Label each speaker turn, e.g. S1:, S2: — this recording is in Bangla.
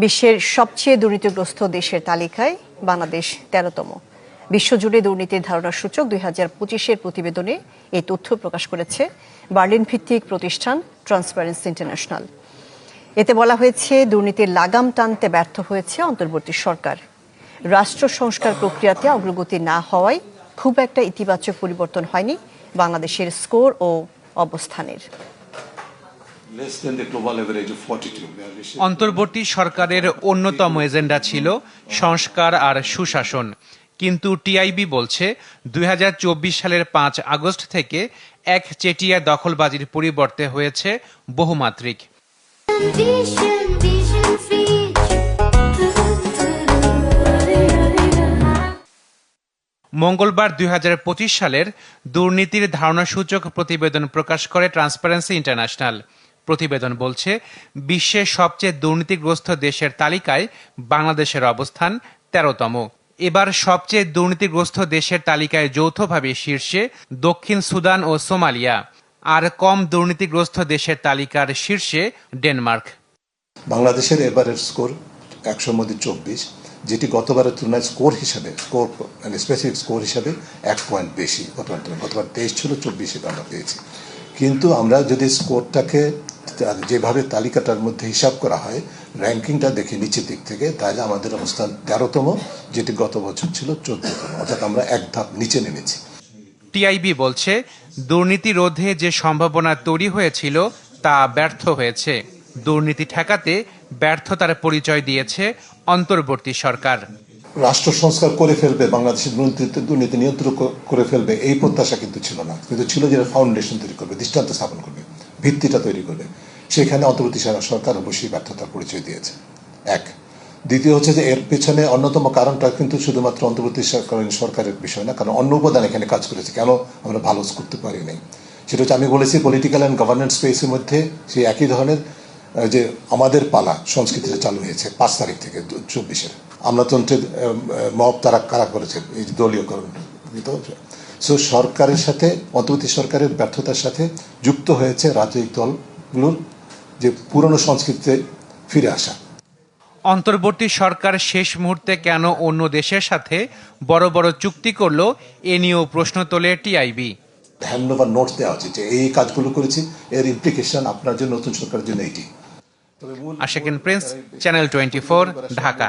S1: বিশ্বের সবচেয়ে দুর্নীতিগ্রস্ত দেশের তালিকায় বাংলাদেশ ১৩তম। বিশ্বজুড়ে দুর্নীতির ধারণা সূচক ২০২৫-এর প্রতিবেদনে এই তথ্য প্রকাশ করেছে বার্লিন ভিত্তিক প্রতিষ্ঠান ট্রান্সপারেন্সি ইন্টারন্যাশনাল। এতে বলা হয়েছে, দুর্নীতির লাগাম টানতে ব্যর্থ হয়েছে অন্তর্বর্তী সরকার। রাষ্ট্র সংস্কার প্রক্রিয়াতে অগ্রগতি না হওয়ায় খুব একটা ইতিবাচক পরিবর্তন হয়নি বাংলাদেশের স্কোর ও অবস্থানের।
S2: অন্তর্বর্তী সরকারের অন্যতম এজেন্ডা ছিল সংস্কার আর সুশাসন, কিন্তু টিআইবি বলছে ২০২৪ সালের ৫ আগস্ট থেকে একচেটিয়া দখলবাজির পরিবর্তে হয়েছে বহুমাত্রিক। মঙ্গলবার ২০২৫ সালের দুর্নীতির ধারণাসূচক প্রতিবেদন প্রকাশ করে ট্রান্সপারেন্সি ইন্টারন্যাশনাল। প্রতিবেদন বলছে, বিশ্বের সবচেয়ে দুর্নীতিগ্রস্ত দেশের তালিকায় বাংলাদেশের অবস্থান ১৩তম। এবার সবচেয়ে দুর্নীতিগ্রস্ত দেশের তালিকায় যৌথভাবে শীর্ষে দক্ষিণ সুদান ও সোমালিয়া, আর কম দুর্নীতিগ্রস্ত দেশের তালিকার শীর্ষে ডেনমার্ক।
S3: বাংলাদেশের এবারের স্কোর ১০০-র মধ্যে ২৪, যেটি গতবারের তুলনায় স্পেসিফিক স্কোর হিসাবে ১ পয়েন্ট বেশি। গতবার ২৩ ছিল, ২৪ আমরা পেয়েছি। কিন্তু আমরা যদি স্কোরটাকে যেভাবে তালিকাটার মধ্যে হিসাব করা হয়, র্যাঙ্কিংটা দেখি নিচের দিক থেকে, তাহলে আমাদের অবস্থান ১৩তম, যেটি গত বছর ছিল ১৪তম, অর্থাৎ আমরা এক ধাপ নিচে নেমেছি।
S2: টিআইবি বলছে, দুর্নীতি রোধে যে সম্ভাবনা তৈরি হয়েছিল তা ব্যর্থ হয়েছে। দুর্নীতি ঠেকাতে ব্যর্থতার পরিচয় দিয়েছে অন্তর্বর্তী সরকার।
S3: রাষ্ট্র সংস্কার করে ফেলবে, বাংলাদেশের দুর্নীতি নিয়ন্ত্রণ করে ফেলবে, এই প্রত্যাশা কিন্তু ছিল না। কিন্তু ছিল যে ফাউন্ডেশন তৈরি করবে, দৃষ্টান্ত স্থাপন করবে, ভিত্তিটা তৈরি করবে। সেখানে অন্তর্বর্তী সরকার অবশ্যই ব্যর্থতার পরিচয় দিয়েছে। এক। দ্বিতীয় হচ্ছে যে এর পেছনে অন্যতম কারণটা কিন্তু শুধুমাত্র অন্তর্বর্তী সরকারের বিষয় না, কারণ অন্য উপাদান এখানে কাজ করেছে। কেন আমরা ভালো করতে পারি নাই, সেটা হচ্ছে আমি বলেছি পলিটিক্যাল অ্যান্ড গভর্নেন্স স্পেসের মধ্যে সেই একই ধরনের যে আমাদের পালা সংস্কৃতিটা চালু হয়েছে ৫ তারিখ থেকে ২৪-এর আমলাতন্ত্রের মব তারা কারা করেছে, এই যে দলীয়করণ। সো সরকারের সাথে, অন্তর্বর্তী সরকারের ব্যর্থতার সাথে যুক্ত হয়েছে রাজনৈতিক দলগুলোর যে পুরনো সংস্কৃতিতে ফিরে আসা।
S2: অন্তর্বর্তী সরকার শেষ মুহূর্তে কেন অন্য দেশের সাথে বড় বড় চুক্তি করলো, এ নিয়েও প্রশ্ন তোলে টিআইবি।
S3: হ্যান্ডওভার নোটস দেওয়া উচিত যে এই কাজগুলো করেছি, এর ইমপ্লিকেশন আপনার জন্য, নতুন সরকারের জন্য এইটি।
S2: আশিকুন প্রিন্স, চ্যানেল 24, ঢাকা।